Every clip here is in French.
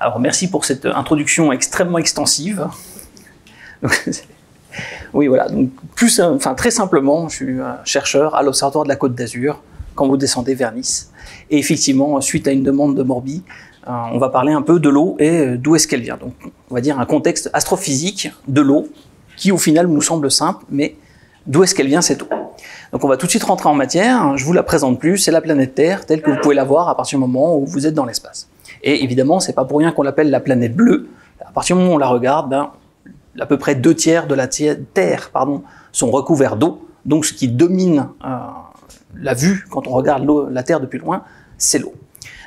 Alors merci pour cette introduction extrêmement extensive. Donc, oui, voilà. Donc, très simplement, je suis chercheur à l'Observatoire de la Côte d'Azur quand vous descendez vers Nice. Et effectivement, suite à une demande de Morbi, on va parler un peu de l'eau et d'où est-ce qu'elle vient. Donc, on va dire un contexte astrophysique de l'eau qui, au final, nous semble simple, mais d'où est-ce qu'elle vient cette eau? Donc, on va tout de suite rentrer en matière. Je vous la présente plus. C'est la planète Terre, telle que vous pouvez la voir à partir du moment où vous êtes dans l'espace. Et évidemment, c'est pas pour rien qu'on l'appelle la planète bleue. À partir du moment où on la regarde, à peu près 2/3 de la Terre sont recouverts d'eau. Donc, ce qui domine la vue quand on regarde la Terre depuis loin, c'est l'eau.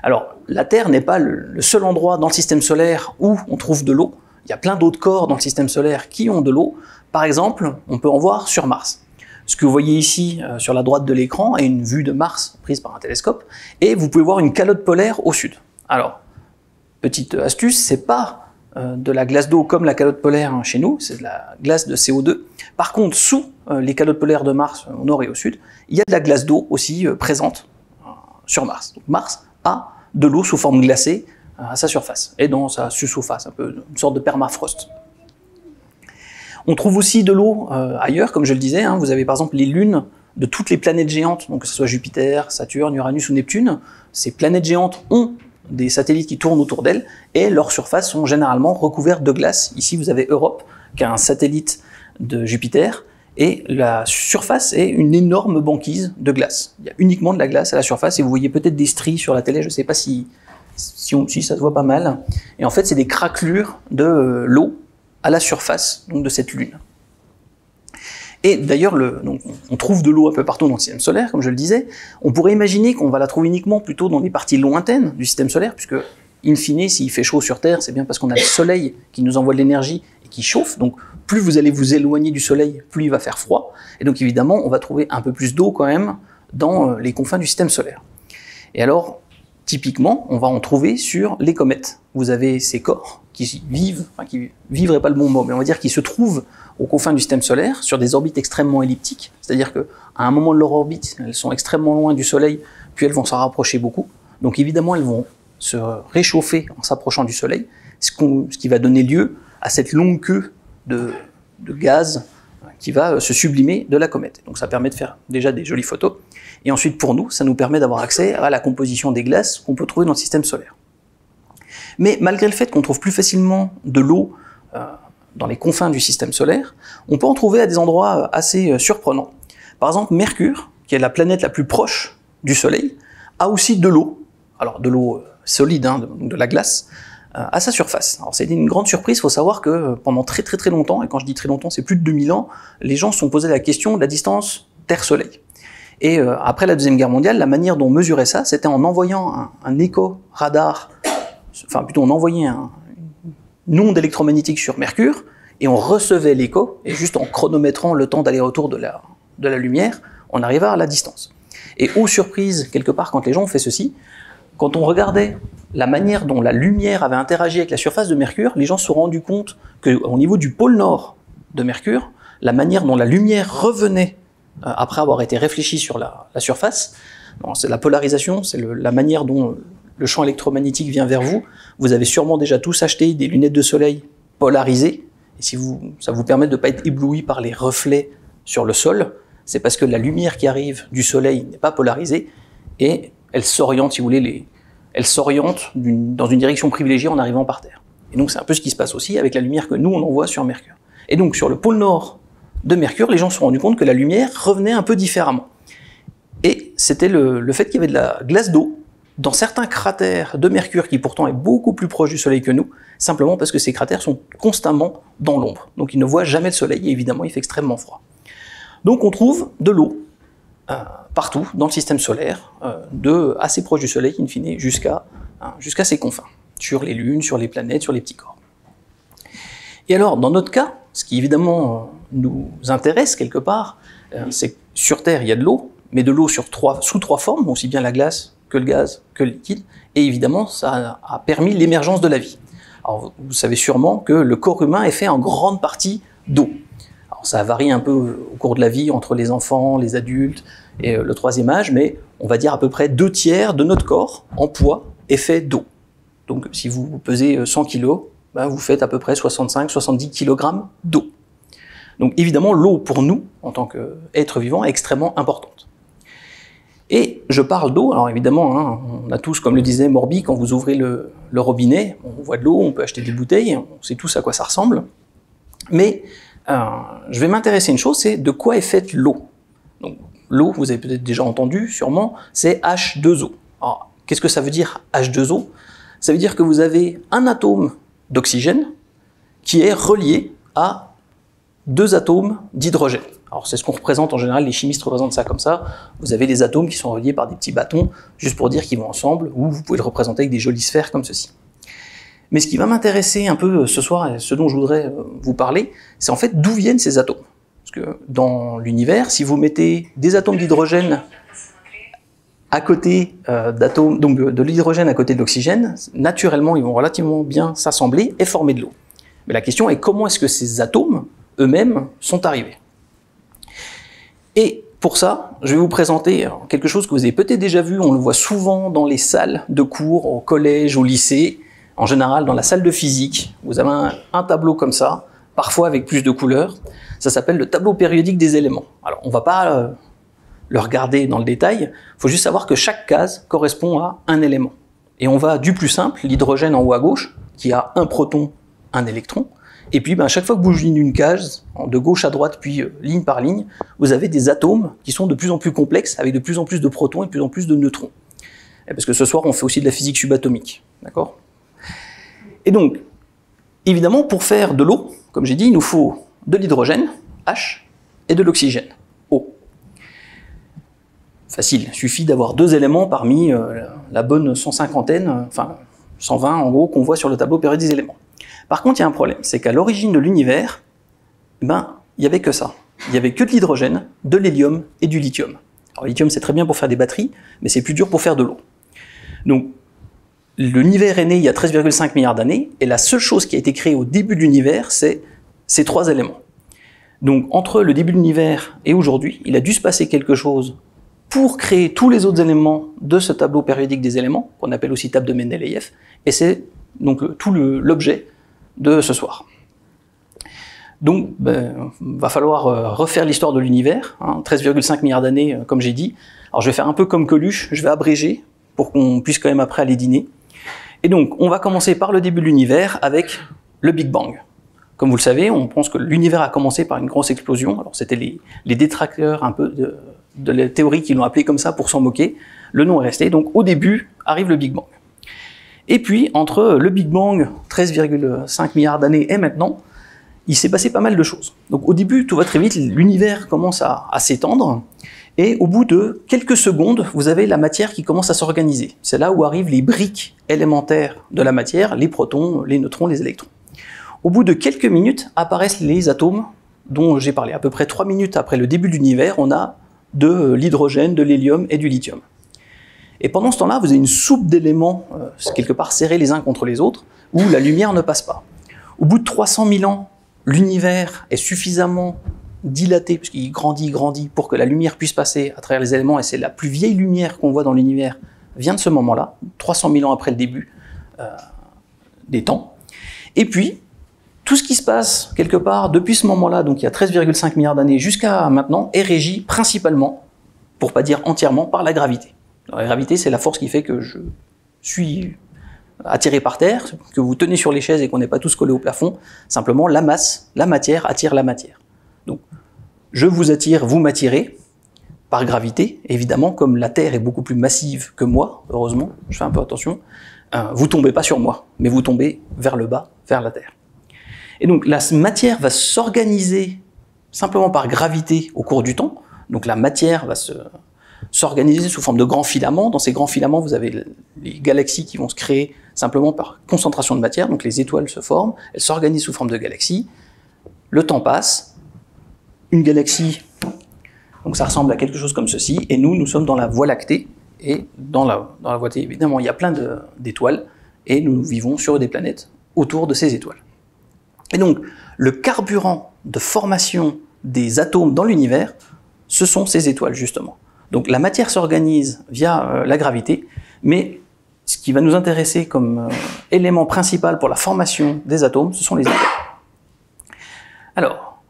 Alors, la Terre n'est pas le seul endroit dans le système solaire où on trouve de l'eau. Il y a plein d'autres corps dans le système solaire qui ont de l'eau. Par exemple, on peut en voir sur Mars. Ce que vous voyez ici sur la droite de l'écran est une vue de Mars prise par un télescope. Et vous pouvez voir une calotte polaire au sud. Alors, petite astuce, c'est pas de la glace d'eau comme la calotte polaire chez nous, c'est de la glace de CO2. Par contre, sous les calottes polaires de Mars au nord et au sud, il y a de la glace d'eau aussi présente sur Mars. Donc Mars a de l'eau sous forme glacée à sa surface et dans sa sous-surface, un peu une sorte de permafrost. On trouve aussi de l'eau ailleurs, comme je le disais. Vous avez par exemple les lunes de toutes les planètes géantes, donc que ce soit Jupiter, Saturne, Uranus ou Neptune. Ces planètes géantes ont des satellites qui tournent autour d'elles et leurs surfaces sont généralement recouvertes de glace. Ici, vous avez Europe, qui a un satellite de Jupiter, et la surface est une énorme banquise de glace. Il y a uniquement de la glace à la surface et vous voyez peut-être des stries sur la télé, je ne sais pas si ça se voit pas mal. Et en fait, c'est des craquelures de l'eau à la surface donc de cette lune. Et d'ailleurs, on trouve de l'eau un peu partout dans le système solaire, comme je le disais. On pourrait imaginer qu'on va la trouver uniquement plutôt dans les parties lointaines du système solaire, puisque, in fine, s'il fait chaud sur Terre, c'est bien parce qu'on a le Soleil qui nous envoie de l'énergie et qui chauffe. Donc, plus vous allez vous éloigner du Soleil, plus il va faire froid. Et donc, évidemment, on va trouver un peu plus d'eau quand même dans les confins du système solaire. Et alors, typiquement, on va en trouver sur les comètes. Vous avez ces corps qui vivent, qui vivraient pas le bon mot, mais on va dire qui se trouvent aux confins du système solaire, sur des orbites extrêmement elliptiques, c'est-à-dire qu'à un moment de leur orbite, elles sont extrêmement loin du Soleil, puis elles vont s'en rapprocher beaucoup. Donc évidemment, elles vont se réchauffer en s'approchant du Soleil, ce qui va donner lieu à cette longue queue de gaz qui va se sublimer de la comète. Donc ça permet de faire déjà des jolies photos. Et ensuite, pour nous, ça nous permet d'avoir accès à la composition des glaces qu'on peut trouver dans le système solaire. Mais malgré le fait qu'on trouve plus facilement de l'eau dans les confins du système solaire, on peut en trouver à des endroits assez surprenants. Par exemple, Mercure, qui est la planète la plus proche du Soleil, a aussi de l'eau, alors de l'eau solide, de la glace, à sa surface. Alors c'est une grande surprise, il faut savoir que pendant très longtemps, et quand je dis très longtemps, c'est plus de 2000 ans, les gens se sont posés la question de la distance Terre-Soleil. Et après la Deuxième Guerre mondiale, la manière dont on mesurait ça, c'était en envoyant un écho-radar, enfin plutôt on envoyait une onde électromagnétique sur Mercure, et on recevait l'écho, et juste en chronométrant le temps d'aller-retour de la lumière, on arrivait à la distance. Et aux surprises, quelque part, quand les gens ont fait ceci, quand on regardait la manière dont la lumière avait interagi avec la surface de Mercure, les gens se sont rendus compte qu'au niveau du pôle nord de Mercure, la manière dont la lumière revenait après avoir été réfléchie sur la surface, c'est la polarisation, c'est la manière dont le champ électromagnétique vient vers vous. Vous avez sûrement déjà tous acheté des lunettes de soleil polarisées, et ça vous permet de ne pas être ébloui par les reflets sur le sol, c'est parce que la lumière qui arrive du soleil n'est pas polarisée, et elle s'oriente, si vous voulez, elle s'oriente dans une direction privilégiée en arrivant par Terre. Et donc c'est un peu ce qui se passe aussi avec la lumière que nous on envoie sur Mercure. Et donc sur le pôle nord de Mercure, les gens se sont rendus compte que la lumière revenait un peu différemment. Et c'était le fait qu'il y avait de la glace d'eau dans certains cratères de Mercure qui pourtant est beaucoup plus proche du Soleil que nous, simplement parce que ces cratères sont constamment dans l'ombre. Donc ils ne voient jamais le Soleil et évidemment il fait extrêmement froid. Donc on trouve de l'eau partout dans le système solaire, assez proche du Soleil, in fine, jusqu'à ses confins, sur les lunes, sur les planètes, sur les petits corps. Et alors, dans notre cas, ce qui évidemment nous intéresse quelque part, c'est que sur Terre, il y a de l'eau, mais de l'eau sous trois formes, aussi bien la glace que le gaz, que le liquide, et évidemment, ça a permis l'émergence de la vie. Alors, vous savez sûrement que le corps humain est fait en grande partie d'eau. Alors, ça varie un peu au cours de la vie entre les enfants, les adultes et le troisième âge, mais on va dire à peu près 2/3 de notre corps en poids est fait d'eau. Donc si vous pesez 100 kg, ben, vous faites à peu près 65-70 kg d'eau. Donc évidemment, l'eau pour nous, en tant qu'être vivant, est extrêmement importante. Et je parle d'eau, alors évidemment, hein, on a tous, comme le disait Morbi, quand vous ouvrez le robinet, on voit de l'eau, on peut acheter des bouteilles, on sait tous à quoi ça ressemble. Mais je vais m'intéresser à une chose, c'est de quoi est faite l'eau. Donc l'eau, vous avez peut-être déjà entendu, sûrement, c'est H2O. Alors, qu'est-ce que ça veut dire H2O? Ça veut dire que vous avez un atome d'oxygène qui est relié à 2 atomes d'hydrogène. Alors c'est ce qu'on représente en général, les chimistes représentent ça comme ça. Vous avez les atomes qui sont reliés par des petits bâtons, juste pour dire qu'ils vont ensemble, ou vous pouvez le représenter avec des jolies sphères comme ceci. Mais ce qui va m'intéresser un peu ce soir, et ce dont je voudrais vous parler, c'est en fait d'où viennent ces atomes. Parce que dans l'univers, si vous mettez des atomes d'hydrogène à côté d'atomes, donc de l'hydrogène à côté de l'oxygène, naturellement ils vont relativement bien s'assembler et former de l'eau. Mais la question est comment est-ce que ces atomes eux-mêmes sont arrivés. Et pour ça, je vais vous présenter quelque chose que vous avez peut-être déjà vu, on le voit souvent dans les salles de cours, au collège, au lycée, en général dans la salle de physique. Vous avez un tableau comme ça, parfois avec plus de couleurs. Ça s'appelle le tableau périodique des éléments. Alors on ne va pas le regarder dans le détail, il faut juste savoir que chaque case correspond à un élément. Et on va du plus simple, l'hydrogène en haut à gauche, qui a un proton, un électron. Et puis, à chaque fois que vous bougez une case, de gauche à droite, puis ligne par ligne, vous avez des atomes qui sont de plus en plus complexes, avec de plus en plus de protons et de plus en plus de neutrons. Et parce que ce soir, on fait aussi de la physique subatomique. D'accord? Et donc, évidemment, pour faire de l'eau, comme j'ai dit, il nous faut de l'hydrogène, H, et de l'oxygène, O. Facile, il suffit d'avoir 2 éléments parmi la bonne 150aine, enfin 120 en gros, qu'on voit sur le tableau périodique des éléments. Par contre, il y a un problème, c'est qu'à l'origine de l'univers, il n'y avait que ça. Il n'y avait que de l'hydrogène, de l'hélium et du lithium. Alors, le lithium, c'est très bien pour faire des batteries, mais c'est plus dur pour faire de l'eau. Donc, l'univers est né il y a 13,5 milliards d'années, et la seule chose qui a été créée au début de l'univers, c'est ces 3 éléments. Donc, entre le début de l'univers et aujourd'hui, il a dû se passer quelque chose pour créer tous les autres éléments de ce tableau périodique des éléments, qu'on appelle aussi table de Mendeleïev, et c'est donc tout l'objet de ce soir. Donc, va falloir refaire l'histoire de l'univers, 13,5 milliards d'années, comme j'ai dit. Alors, je vais faire un peu comme Coluche, je vais abréger, pour qu'on puisse quand même après aller dîner. Et donc, on va commencer par le début de l'univers avec le Big Bang. Comme vous le savez, on pense que l'univers a commencé par une grosse explosion. Alors, c'était les détracteurs un peu de la théorie qui l'ont appelé comme ça pour s'en moquer. Le nom est resté. Donc, au début, arrive le Big Bang. Et puis, entre le Big Bang, 13,5 milliards d'années, et maintenant, il s'est passé pas mal de choses. Donc au début, tout va très vite, l'univers commence à s'étendre, et au bout de quelques secondes, vous avez la matière qui commence à s'organiser. C'est là où arrivent les briques élémentaires de la matière, les protons, les neutrons, les électrons. Au bout de quelques minutes, apparaissent les atomes dont j'ai parlé. À peu près 3 minutes après le début de l'univers, on a de l'hydrogène, de l'hélium et du lithium. Et pendant ce temps-là, vous avez une soupe d'éléments, quelque part serrés les uns contre les autres, où la lumière ne passe pas. Au bout de 300 000 ans, l'univers est suffisamment dilaté, puisqu'il grandit, pour que la lumière puisse passer à travers les éléments, et c'est la plus vieille lumière qu'on voit dans l'univers, vient de ce moment-là, 300 000 ans après le début des temps. Et puis, tout ce qui se passe, quelque part, depuis ce moment-là, donc il y a 13,5 milliards d'années jusqu'à maintenant, est régi principalement, pour pas dire entièrement, par la gravité. Alors, la gravité, c'est la force qui fait que je suis attiré par terre, que vous tenez sur les chaises et qu'on n'est pas tous collés au plafond. Simplement, la masse, la matière attire la matière. Donc, je vous attire, vous m'attirez, par gravité. Évidemment, comme la Terre est beaucoup plus massive que moi, heureusement, je fais un peu attention, vous tombez pas sur moi, mais vous tombez vers le bas, vers la Terre. Et donc, la matière va s'organiser simplement par gravité au cours du temps. Donc, la matière va s'organiser sous forme de grands filaments. Dans ces grands filaments, vous avez les galaxies qui vont se créer simplement par concentration de matière, donc les étoiles se forment, elles s'organisent sous forme de galaxies, le temps passe, une galaxie, donc ça ressemble à quelque chose comme ceci, et nous sommes dans la Voie lactée, et dans la Voie lactée, évidemment, il y a plein d'étoiles, et nous vivons sur des planètes autour de ces étoiles. Et donc, le carburant de formation des atomes dans l'univers, ce sont ces étoiles, justement. Donc la matière s'organise via la gravité, mais ce qui va nous intéresser comme élément principal pour la formation des atomes, ce sont les étoiles. Alors,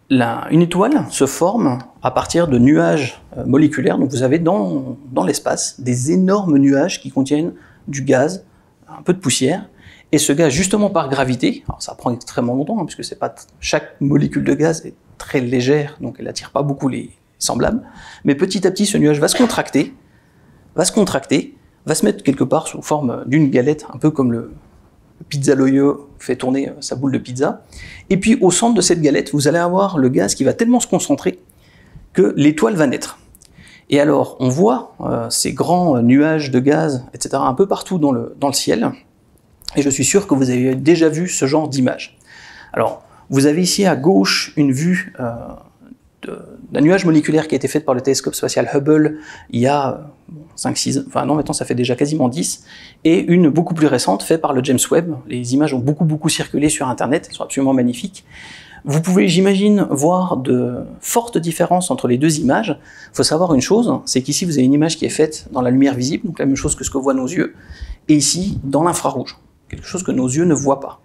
une étoile se forme à partir de nuages moléculaires. Donc vous avez dans l'espace des énormes nuages qui contiennent du gaz, un peu de poussière, et ce gaz, justement par gravité, alors ça prend extrêmement longtemps, hein, puisque c'est pas chaque molécule de gaz est très légère, donc elle n'attire pas beaucoup les semblables, mais petit à petit ce nuage va se contracter, va se mettre quelque part sous forme d'une galette, un peu comme le pizza-loyo fait tourner sa boule de pizza, et puis au centre de cette galette, vous allez avoir le gaz qui va tellement se concentrer que l'étoile va naître. Et alors, on voit ces grands nuages de gaz, etc., un peu partout dans le ciel, et je suis sûr que vous avez déjà vu ce genre d'image. Alors, vous avez ici à gauche une vue d'un nuage moléculaire qui a été fait par le télescope spatial Hubble il y a 5-6 ans, enfin non, maintenant ça fait déjà quasiment 10, et une beaucoup plus récente faite par le James Webb. Les images ont beaucoup circulé sur Internet, elles sont absolument magnifiques. Vous pouvez, j'imagine, voir de fortes différences entre les deux images. Il faut savoir une chose, c'est qu'ici vous avez une image qui est faite dans la lumière visible, donc la même chose que ce que voient nos yeux, et ici dans l'infrarouge, quelque chose que nos yeux ne voient pas.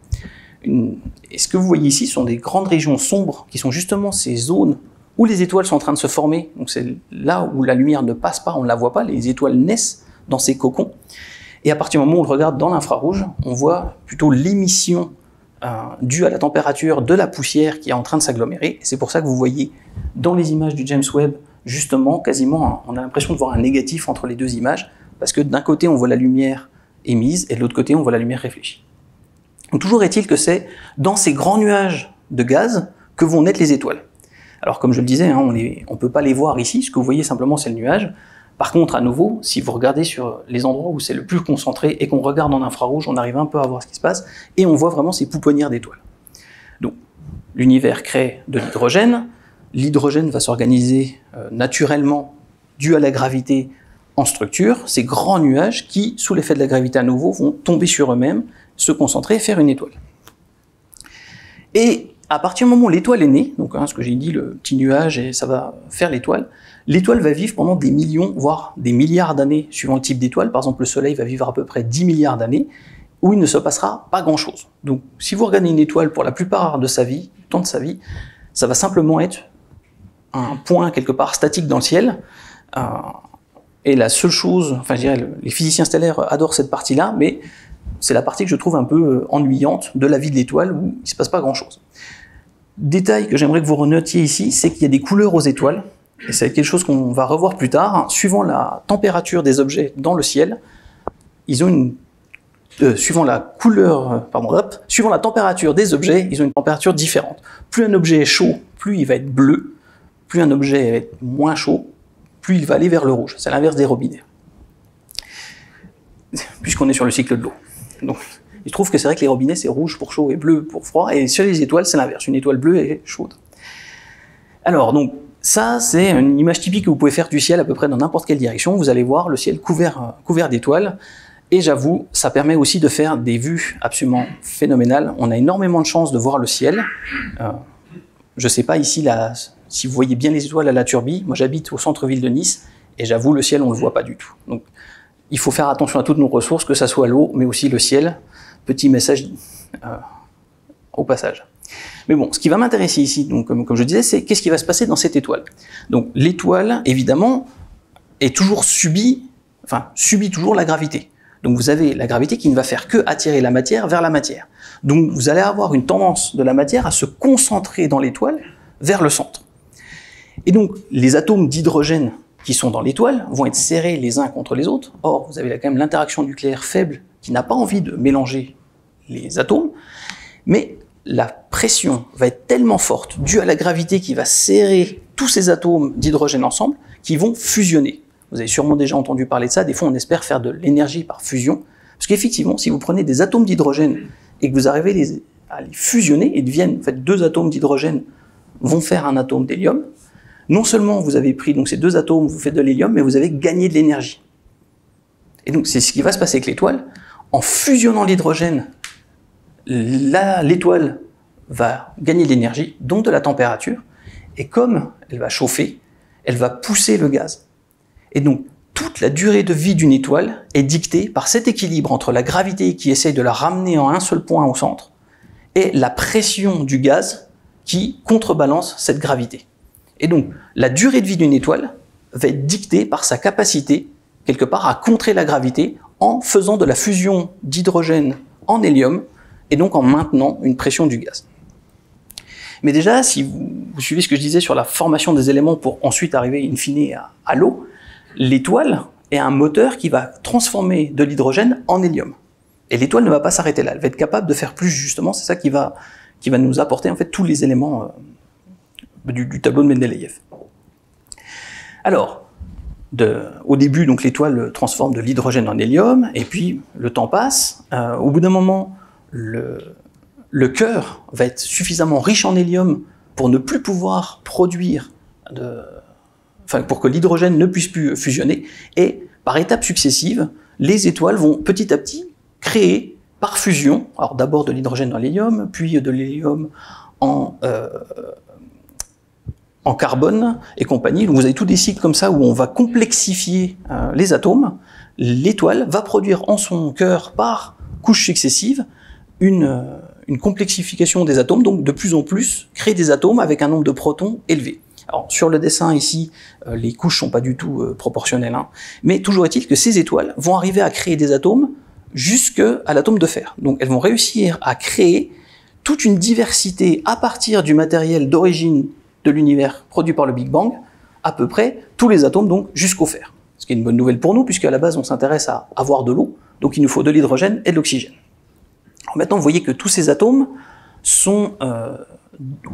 Et ce que vous voyez ici sont des grandes régions sombres, qui sont justement ces zones où les étoiles sont en train de se former. Donc c'est là où la lumière ne passe pas, on ne la voit pas, les étoiles naissent dans ces cocons. Et à partir du moment où on le regarde dans l'infrarouge, on voit plutôt l'émission due à la température de la poussière qui est en train de s'agglomérer. Et c'est pour ça que vous voyez dans les images du James Webb, justement, quasiment, on a l'impression de voir un négatif entre les deux images, parce que d'un côté on voit la lumière émise, et de l'autre côté on voit la lumière réfléchie. Donc toujours est-il que c'est dans ces grands nuages de gaz que vont naître les étoiles. Alors comme je le disais, hein, on ne peut pas les voir ici, ce que vous voyez simplement c'est le nuage. Par contre, à nouveau, si vous regardez sur les endroits où c'est le plus concentré et qu'on regarde en infrarouge, on arrive un peu à voir ce qui se passe, et on voit vraiment ces pouponnières d'étoiles. Donc, l'univers crée de l'hydrogène va s'organiser naturellement, dû à la gravité, en structure, ces grands nuages qui, sous l'effet de la gravité à nouveau, vont tomber sur eux-mêmes, se concentrer et faire une étoile. Et à partir du moment où l'étoile est née, donc ce que j'ai dit, le petit nuage, et ça va faire l'étoile va vivre pendant des millions, voire des milliards d'années, suivant le type d'étoile. Par exemple, le Soleil va vivre à peu près 10 milliards d'années, où il ne se passera pas grand-chose. Donc, si vous regardez une étoile pour la plupart de sa vie, du temps de sa vie, ça va simplement être un point quelque part statique dans le ciel, et la seule chose, enfin je dirais, les physiciens stellaires adorent cette partie-là, mais c'est la partie que je trouve un peu ennuyante de la vie de l'étoile, où il ne se passe pas grand-chose. Détail que j'aimerais que vous renotiez ici, c'est qu'il y a des couleurs aux étoiles, et c'est quelque chose qu'on va revoir plus tard. Suivant la température des objets dans le ciel, ils ont suivant la température des objets, ils ont une température différente. Plus un objet est chaud, plus il va être bleu, plus un objet est moins chaud, plus il va aller vers le rouge. C'est l'inverse des robinets. Puisqu'on est sur le cycle de l'eau. Donc, il trouve que c'est vrai que les robinets, c'est rouge pour chaud et bleu pour froid, et sur les étoiles, c'est l'inverse. Une étoile bleue est chaude. Alors, donc, ça, c'est une image typique que vous pouvez faire du ciel à peu près dans n'importe quelle direction. Vous allez voir le ciel couvert d'étoiles, et j'avoue, ça permet aussi de faire des vues absolument phénoménales. On a énormément de chance de voir le ciel. Je ne sais pas ici, si vous voyez bien les étoiles à la Turbie. Moi, j'habite au centre-ville de Nice, et j'avoue, le ciel, on ne le voit pas du tout. Donc, il faut faire attention à toutes nos ressources, que ça soit l'eau, mais aussi le ciel. Petit message au passage. Mais bon, ce qui va m'intéresser ici, donc, comme je disais, c'est qu'est-ce qui va se passer dans cette étoile. Donc l'étoile, évidemment, subit toujours la gravité. Donc vous avez la gravité qui ne va faire que attirer la matière vers la matière. Donc vous allez avoir une tendance de la matière à se concentrer dans l'étoile vers le centre. Et donc les atomes d'hydrogène qui sont dans l'étoile vont être serrés les uns contre les autres. Or, vous avez là quand même l'interaction nucléaire faible qui n'a pas envie de mélanger les atomes, mais la pression va être tellement forte, due à la gravité qui va serrer tous ces atomes d'hydrogène ensemble, qui vont fusionner. Vous avez sûrement déjà entendu parler de ça, des fois on espère faire de l'énergie par fusion, parce qu'effectivement, si vous prenez des atomes d'hydrogène et que vous arrivez à les fusionner, et deviennent, en fait, deux atomes d'hydrogène vont faire un atome d'hélium, non seulement vous avez pris donc, ces deux atomes, vous faites de l'hélium, mais vous avez gagné de l'énergie. Et donc c'est ce qui va se passer avec l'étoile. En fusionnant l'hydrogène, l'étoile va gagner de l'énergie, donc de la température, et comme elle va chauffer, elle va pousser le gaz. Et donc toute la durée de vie d'une étoile est dictée par cet équilibre entre la gravité qui essaye de la ramener en un seul point au centre et la pression du gaz qui contrebalance cette gravité. Et donc, la durée de vie d'une étoile va être dictée par sa capacité, quelque part, à contrer la gravité en faisant de la fusion d'hydrogène en hélium et donc en maintenant une pression du gaz. Mais déjà, si vous suivez ce que je disais sur la formation des éléments pour ensuite arriver in fine à l'eau, l'étoile est un moteur qui va transformer de l'hydrogène en hélium. Et l'étoile ne va pas s'arrêter là, elle va être capable de faire plus justement, c'est ça qui va nous apporter en fait tous les éléments du tableau de Mendeleïev. Alors, au début, donc l'étoile transforme de l'hydrogène en hélium, et puis le temps passe. Au bout d'un moment, le cœur va être suffisamment riche en hélium pour ne plus pouvoir produire pour que l'hydrogène ne puisse plus fusionner, et par étapes successives, les étoiles vont petit à petit créer par fusion, alors d'abord de l'hydrogène dans l'hélium, puis de l'hélium en carbone et compagnie. Donc vous avez tous des cycles comme ça où on va complexifier les atomes. L'étoile va produire en son cœur par couches successives une complexification des atomes, donc de plus en plus créer des atomes avec un nombre de protons élevé. Alors sur le dessin ici, les couches sont pas du tout proportionnelles, hein, mais toujours est-il que ces étoiles vont arriver à créer des atomes jusqu'à l'atome de fer. Donc elles vont réussir à créer toute une diversité à partir du matériel d'origine de l'univers produit par le Big Bang, à peu près tous les atomes donc jusqu'au fer. Ce qui est une bonne nouvelle pour nous, puisqu'à la base on s'intéresse à avoir de l'eau, donc il nous faut de l'hydrogène et de l'oxygène. Maintenant vous voyez que tous ces atomes sont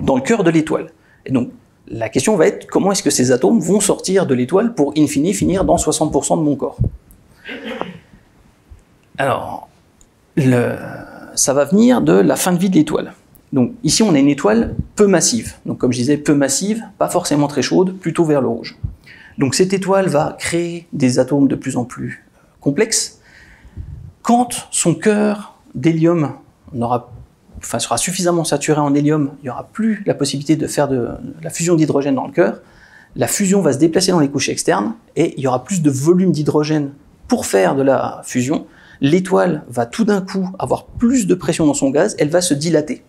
dans le cœur de l'étoile. Et donc la question va être comment est-ce que ces atomes vont sortir de l'étoile pour in fine finir dans 60% de mon corps. Alors, ça va venir de la fin de vie de l'étoile. Donc ici on a une étoile peu massive. Donc comme je disais, peu massive, pas forcément très chaude, plutôt vers le rouge. Donc cette étoile va créer des atomes de plus en plus complexes. Quand son cœur d'hélium sera suffisamment saturé en hélium, il n'y aura plus la possibilité de faire de la fusion d'hydrogène dans le cœur. La fusion va se déplacer dans les couches externes et il y aura plus de volume d'hydrogène pour faire de la fusion. L'étoile va tout d'un coup avoir plus de pression dans son gaz, elle va se dilater.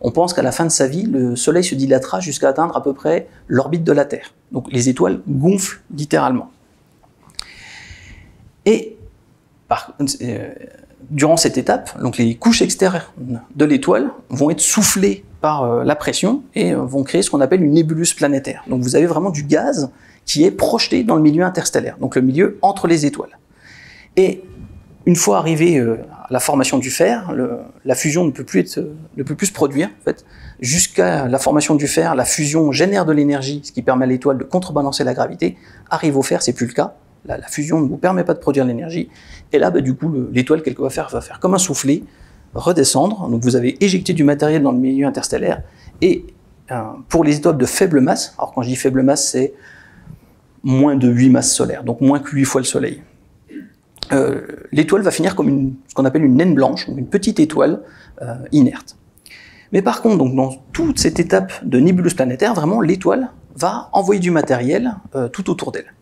On pense qu'à la fin de sa vie, le Soleil se dilatera jusqu'à atteindre à peu près l'orbite de la Terre. Donc les étoiles gonflent littéralement. Et durant cette étape, donc les couches externes de l'étoile vont être soufflées par la pression et vont créer ce qu'on appelle une nébuleuse planétaire. Donc vous avez vraiment du gaz qui est projeté dans le milieu interstellaire, donc le milieu entre les étoiles. Et une fois arrivé à la formation du fer, la fusion ne peut plus se produire. En fait. Jusqu'à la formation du fer, la fusion génère de l'énergie, ce qui permet à l'étoile de contrebalancer la gravité. Arrive au fer, c'est plus le cas. La fusion ne vous permet pas de produire l'énergie. Et là, du coup, l'étoile, quelque va faire comme un soufflet, redescendre. Donc vous avez éjecté du matériel dans le milieu interstellaire. Et pour les étoiles de faible masse, alors quand je dis faible masse, c'est moins de 8 masses solaires, donc moins que 8 fois le Soleil. L'étoile va finir comme ce qu'on appelle une naine blanche, une petite étoile inerte. Mais par contre, donc, dans toute cette étape de nébuleuse planétaire, vraiment, l'étoile va envoyer du matériel tout autour d'elle.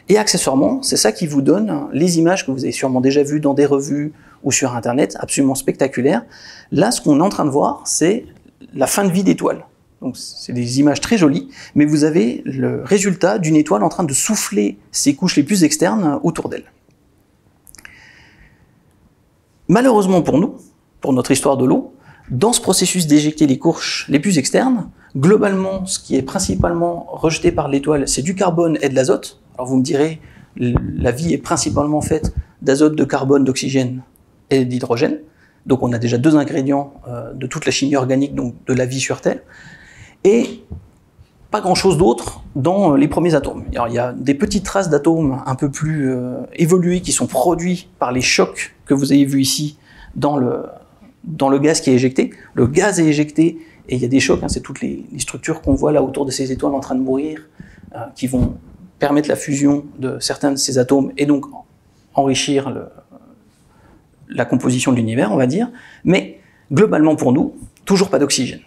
Et accessoirement, c'est ça qui vous donne les images que vous avez sûrement déjà vues dans des revues ou sur Internet, absolument spectaculaires. Là, ce qu'on est en train de voir, c'est la fin de vie d'étoile. Donc, c'est des images très jolies, mais vous avez le résultat d'une étoile en train de souffler ses couches les plus externes autour d'elle. Malheureusement pour nous, pour notre histoire de l'eau, dans ce processus d'éjecter les couches les plus externes, globalement, ce qui est principalement rejeté par l'étoile, c'est du carbone et de l'azote. Alors vous me direz, la vie est principalement faite d'azote, de carbone, d'oxygène et d'hydrogène. Donc on a déjà deux ingrédients de toute la chimie organique, donc de la vie sur Terre. Et pas grand-chose d'autre dans les premiers atomes. Alors, il y a des petites traces d'atomes un peu plus évolués qui sont produits par les chocs que vous avez vus ici dans le gaz qui est éjecté. Le gaz est éjecté et il y a des chocs, hein, c'est toutes les structures qu'on voit là autour de ces étoiles en train de mourir, qui vont permettre la fusion de certains de ces atomes et donc enrichir la composition de l'univers, on va dire. Mais globalement pour nous, toujours pas d'oxygène.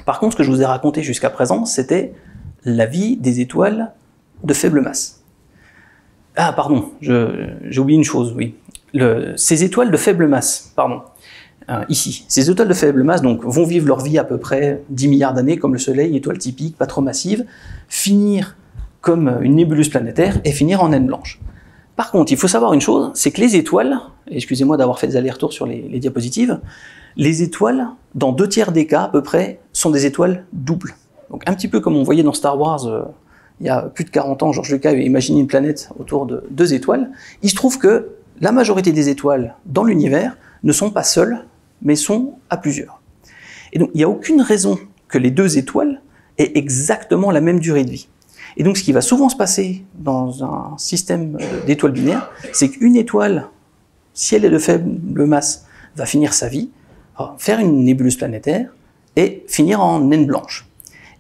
Par contre, ce que je vous ai raconté jusqu'à présent, c'était la vie des étoiles de faible masse. Ah, pardon, j'ai oublié une chose, oui. Ces étoiles de faible masse, pardon, ici, ces étoiles de faible masse donc, vont vivre leur vie à peu près 10 milliards d'années, comme le Soleil, étoile typique, pas trop massive, finir comme une nébuleuse planétaire et finir en naine blanche. Par contre, il faut savoir une chose, c'est que les étoiles, excusez-moi d'avoir fait des allers-retours sur les diapositives, les étoiles, dans 2/3 des cas à peu près, sont des étoiles doubles. Donc un petit peu comme on voyait dans Star Wars, il y a plus de 40 ans, George Lucas avait imaginé une planète autour de 2 étoiles. Il se trouve que la majorité des étoiles dans l'univers ne sont pas seules, mais sont à plusieurs. Et donc il n'y a aucune raison que les 2 étoiles aient exactement la même durée de vie. Et donc ce qui va souvent se passer dans un système d'étoiles binaires, c'est qu'une étoile, si elle est de faible masse, va finir sa vie, faire une nébuleuse planétaire et finir en naine blanche.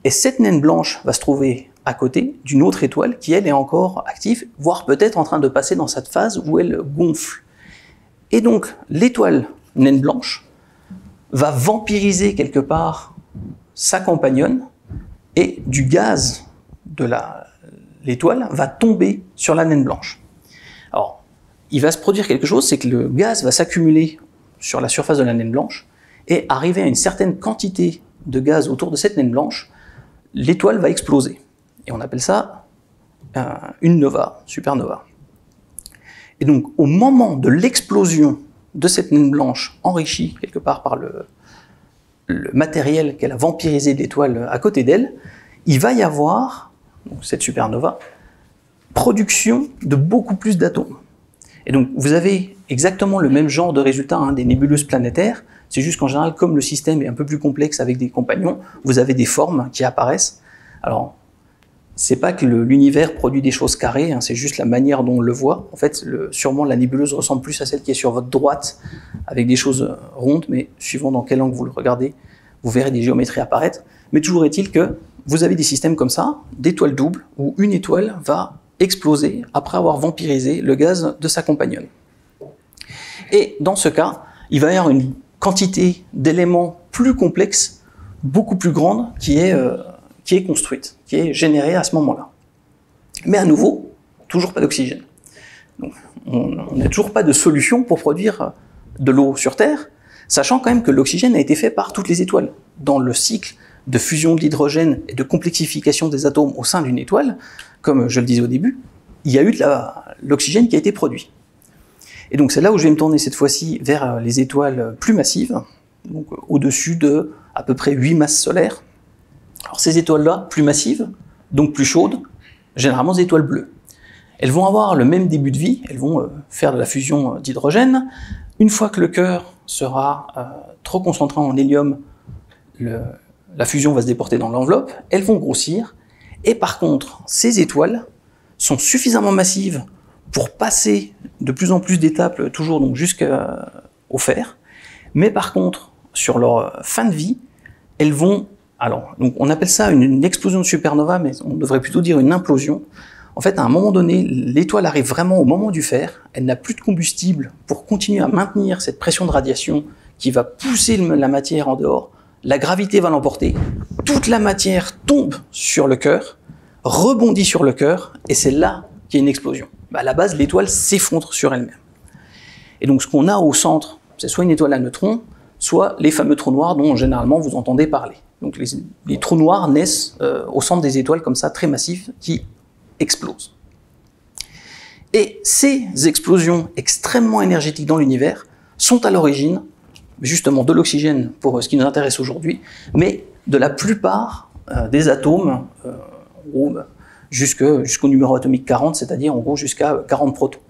Et cette naine blanche va se trouver à côté d'une autre étoile qui, elle, est encore active, voire peut-être en train de passer dans cette phase où elle gonfle. Et donc, l'étoile naine blanche va vampiriser quelque part sa compagnonne et du gaz de l'étoile va tomber sur la naine blanche. Alors, il va se produire quelque chose, c'est que le gaz va s'accumuler sur la surface de la naine blanche et arriver à une certaine quantité de gaz autour de cette naine blanche, l'étoile va exploser. Et on appelle ça une nova, supernova. Et donc, au moment de l'explosion de cette naine blanche, enrichie quelque part par le matériel qu'elle a vampirisé de l'étoile à côté d'elle, il va y avoir, donc cette supernova, production de beaucoup plus d'atomes. Et donc, vous avez exactement le même genre de résultat des nébuleuses planétaires, c'est juste qu'en général, comme le système est un peu plus complexe avec des compagnons, vous avez des formes qui apparaissent. Alors, c'est pas que l'univers produit des choses carrées, c'est juste la manière dont on le voit. En fait, sûrement la nébuleuse ressemble plus à celle qui est sur votre droite, avec des choses rondes, mais suivant dans quel angle vous le regardez, vous verrez des géométries apparaître. Mais toujours est-il que vous avez des systèmes comme ça, d'étoiles doubles, où une étoile va exploser après avoir vampirisé le gaz de sa compagnonne. Et dans ce cas, il va y avoir une quantité d'éléments plus complexes, beaucoup plus grande, qui est construite, qui est générée à ce moment-là. Mais à nouveau, toujours pas d'oxygène. Donc, on n'a toujours pas de solution pour produire de l'eau sur Terre, sachant quand même que l'oxygène a été fait par toutes les étoiles. Dans le cycle de fusion de l'hydrogène et de complexification des atomes au sein d'une étoile, comme je le disais au début, il y a eu de l'oxygène qui a été produit. Et donc c'est là où je vais me tourner cette fois-ci vers les étoiles plus massives, donc au-dessus de à peu près 8 masses solaires. Alors ces étoiles-là, plus massives, donc plus chaudes, généralement des étoiles bleues. Elles vont avoir le même début de vie, elles vont faire de la fusion d'hydrogène. Une fois que le cœur sera trop concentré en hélium, la fusion va se déporter dans l'enveloppe, elles vont grossir, et par contre, ces étoiles sont suffisamment massives pour passer de plus en plus d'étapes, toujours donc jusqu'au fer, mais par contre, sur leur fin de vie, elles vont, alors, donc on appelle ça une explosion de supernova, mais on devrait plutôt dire une implosion. En fait, à un moment donné, l'étoile arrive vraiment au moment du fer, elle n'a plus de combustible pour continuer à maintenir cette pression de radiation qui va pousser la matière en dehors, la gravité va l'emporter, toute la matière tombe sur le cœur, rebondit sur le cœur, et c'est là qu'il y a une explosion. À la base, l'étoile s'effondre sur elle-même. Et donc ce qu'on a au centre, c'est soit une étoile à neutrons, soit les fameux trous noirs dont généralement vous entendez parler. Donc les trous noirs naissent au centre des étoiles comme ça, très massifs, qui explosent. Et ces explosions extrêmement énergétiques dans l'univers sont à l'origine, justement, de l'oxygène pour ce qui nous intéresse aujourd'hui, mais de la plupart des atomes, jusqu'au numéro atomique 40, c'est-à-dire en gros jusqu'à 40 protons.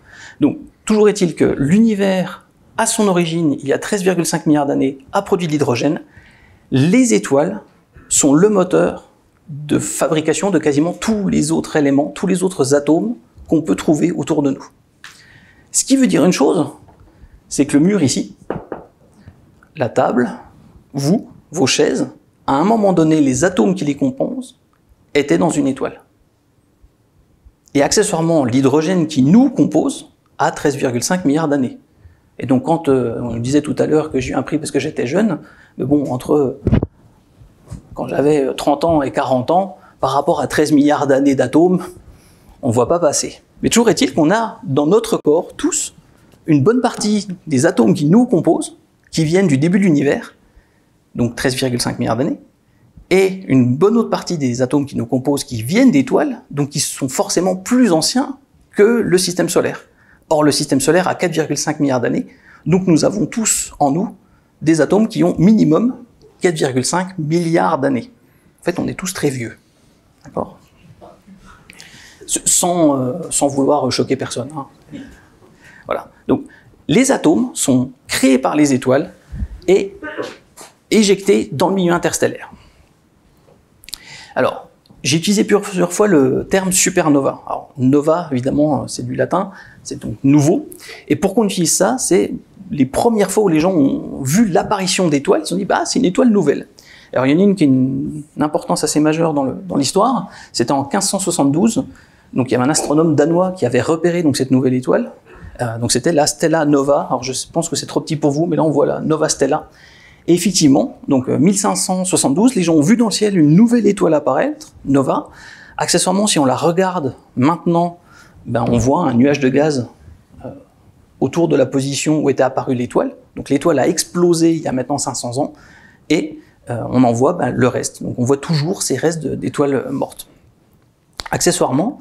Donc, toujours est-il que l'univers, à son origine, il y a 13,5 milliards d'années, a produit de l'hydrogène. Les étoiles sont le moteur de fabrication de quasiment tous les autres éléments, tous les autres atomes qu'on peut trouver autour de nous. Ce qui veut dire une chose, c'est que le mur ici, la table, vous, vos chaises, à un moment donné, les atomes qui les composent étaient dans une étoile. Et accessoirement, l'hydrogène qui nous compose a 13,5 milliards d'années. Et donc quand on disait tout à l'heure que j'ai eu un prix parce que j'étais jeune, mais bon, entre quand j'avais 30 ans et 40 ans, par rapport à 13 milliards d'années d'atomes, on ne voit pas passer. Mais toujours est-il qu'on a dans notre corps, tous, une bonne partie des atomes qui nous composent, qui viennent du début de l'univers, donc 13,5 milliards d'années, et une bonne autre partie des atomes qui nous composent, qui viennent d'étoiles, donc qui sont forcément plus anciens que le système solaire. Or, le système solaire a 4,5 milliards d'années, donc nous avons tous en nous des atomes qui ont minimum 4,5 milliards d'années. En fait, on est tous très vieux. D'accord ? Sans vouloir choquer personne. Hein. Voilà. Donc, les atomes sont créés par les étoiles et éjectés dans le milieu interstellaire. Alors, j'ai utilisé plusieurs fois le terme supernova. Alors, nova, évidemment, c'est du latin, c'est donc nouveau. Et pourquoi on utilise ça? C'est les premières fois où les gens ont vu l'apparition d'étoiles, ils se sont dit, bah, c'est une étoile nouvelle. Alors, il y en a une qui a une importance assez majeure dans l'histoire. C'était en 1572. Donc, il y avait un astronome danois qui avait repéré donc, cette nouvelle étoile. Donc, c'était la Stella Nova. Alors, je pense que c'est trop petit pour vous, mais là, on voit la Nova Stella. Et effectivement, donc 1572, les gens ont vu dans le ciel une nouvelle étoile apparaître, Nova. Accessoirement, si on la regarde maintenant, ben, on voit un nuage de gaz autour de la position où était apparue l'étoile. Donc l'étoile a explosé il y a maintenant 500 ans, et on en voit ben, le reste. Donc on voit toujours ces restes d'étoiles mortes. Accessoirement,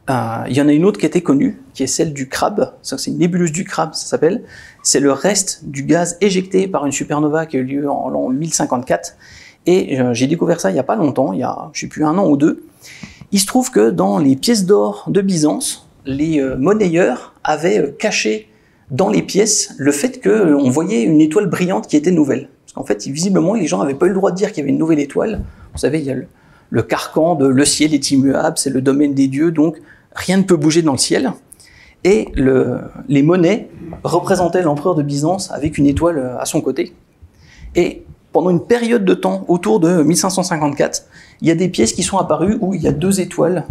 il y en a une autre qui était connue, qui est celle du Crab. C'est une nébuleuse du Crab, ça s'appelle. C'est le reste du gaz éjecté par une supernova qui a eu lieu en l'an 1054. Et j'ai découvert ça il n'y a pas longtemps, il y a, je ne sais plus, 1 an ou 2. Il se trouve que dans les pièces d'or de Byzance, les monnayeurs avaient caché dans les pièces le fait qu'on voyait une étoile brillante qui était nouvelle. Parce qu'en fait, visiblement, les gens n'avaient pas eu le droit de dire qu'il y avait une nouvelle étoile. Vous savez, il y a le carcan de le ciel est immuable, c'est le domaine des dieux, donc rien ne peut bouger dans le ciel. Et les monnaies représentaient l'empereur de Byzance avec une étoile à son côté. Et pendant une période de temps, autour de 1554, il y a des pièces qui sont apparues où il y a 2 étoiles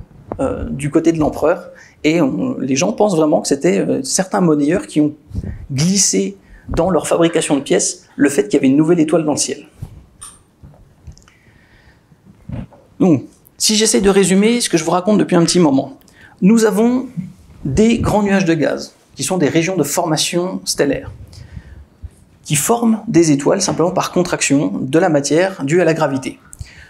du côté de l'empereur. Et les gens pensent vraiment que c'était certains monnayeurs qui ont glissé dans leur fabrication de pièces le fait qu'il y avait une nouvelle étoile dans le ciel. Donc, si j'essaie de résumer ce que je vous raconte depuis un petit moment, nous avons des grands nuages de gaz, qui sont des régions de formation stellaire, qui forment des étoiles simplement par contraction de la matière due à la gravité.